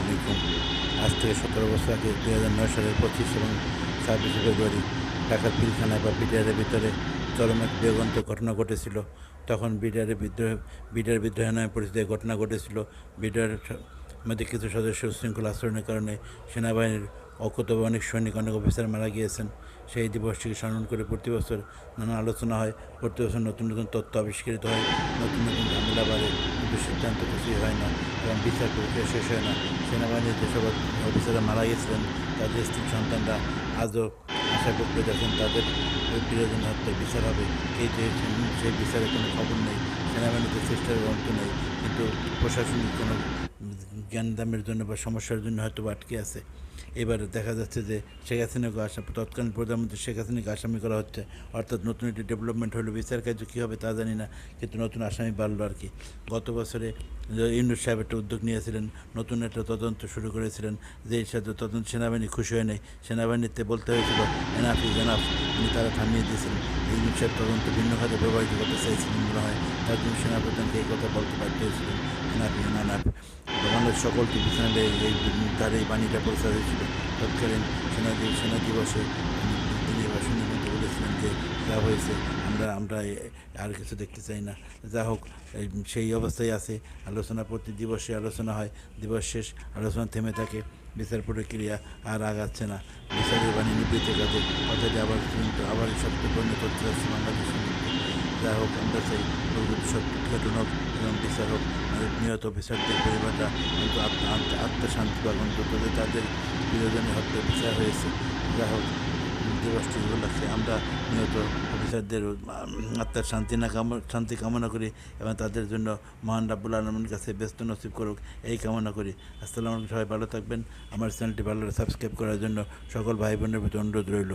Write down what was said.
আলাইকুম। আজ থেকে ১৭ বছর আগে ২০০৯ সালের ২৫ এবং ২৬শে ফেব্রুয়ারি ঢাকার পিলখানায় বা বিডিআরের ভিতরে চরম এক বেগন্ত ঘটনা ঘটেছিল। তখন বিডিআর বিদ্রোহ নামে পরিচিত ঘটনা ঘটেছিল। বিডিআর মধ্যে কিছু সদস্য উচ্ছৃঙ্খল আচরণের কারণে সেনাবাহিনীর অনেক সৈনিক, অনেক অফিসার মারা গিয়েছেন। সেই দিবসটিকে স্মরণ করে প্রতি বছর নানা আলোচনা হয়, প্রতি বছর নতুন নতুন তথ্য আবিষ্কৃত হয়, নতুন নতুন ঝামেলা বাড়ে, কিন্তু সিদ্ধান্ত কিছুই হয় না এবং বিচার প্রক্রিয়া শেষ হয় না। সেনাবাহিনীর যেসব অফিসাররা মারা গেছিলেন তাদের স্ত্রী সন্তানরা আজও আশা করতে দেখেন তাদের প্রিয়জন হত্যার বিচার হবে, সেই বিচারের কোনো খবর নেই। সেনাবাহিনীতে চেষ্টার অন্ত নেই, কিন্তু প্রশাসনিক কোনো জ্ঞানদামের জন্য বা সমস্যার জন্য হয়তো আটকে আছে। এবার দেখা যাচ্ছে যে শেখ হাসিনাকে তৎকালীন প্রধানমন্ত্রী শেখ হাসিনাকে আসামি করা হচ্ছে, অর্থাৎ নতুন একটি ডেভেলপমেন্ট হলো। বিচার কার্য কী হবে তা জানি না, কিন্তু নতুন আসামি বাড়লো আর কি। গত বছরে ইউনূস সাহেব একটা উদ্যোগ নিয়েছিলেন, নতুন একটা তদন্ত শুরু করেছিলেন, যে সাথে তদন্ত সেনাবাহিনী খুশি হয় নাই। সেনাবাহিনীতে বলতে হয়েছিল এনাফ ইজ এনাফ, তারা থামিয়ে দিয়েছিলেন। ইউনূস সাহেব তদন্ত ভিন্ন খাতে প্রভাবিত করতে চাইছিলেন মনে হয়, তার জন্য সেনাপ্রধানকে এই কথা বলতে বাধ্য হয়েছিলেন, এনাফ ইজ এনাফ। বাংলাদেশ সকল টিভি চ্যানেলে তার এই বাণীটা প্রচার হয়েছিল। তৎকালীন সেনা দিবসে তিনি ভাষণের মধ্যে বলেছিলেন যে যা হয়েছে আমরা আমরা আর কিছু দেখতে চাই না। যা হোক, সেই অবস্থায় আছে। আলোচনা প্রতি দিবসে আলোচনা হয়, দিবস শেষ আলোচনা থেমে থাকে, বিচার প্রক্রিয়া আর আগাচ্ছে না। বিচারের বাণী নিবৃত্ত কাজে কথাটি আবার সত্য পরিণত হতে যাচ্ছে বাংলাদেশের মধ্যে। যা হোক, আমরা চাই ঘটন হোক এবং বিচার হোক, নিহত অফিসারদের পরিবারটা কিন্তু আত্মশান্তি পাক, অন্তত তাদের প্রিয়জনের হত্যা বিচার হয়েছে। যা হোক, দিবসটি উপলক্ষে আমরা নিহত অফিসারদের আত্মার শান্তি কামনা করি এবং তাদের জন্য মহান রাব্বুল আলামিনের কাছে ব্যস্ত নসিব করুক, এই কামনা করি। আসসালামু আলাইকুম, সবাই ভালো থাকবেন। আমার চ্যানেলটি ভালো সাবস্ক্রাইব করার জন্য সকল ভাই বোনের প্রতি অনুরোধ রইল।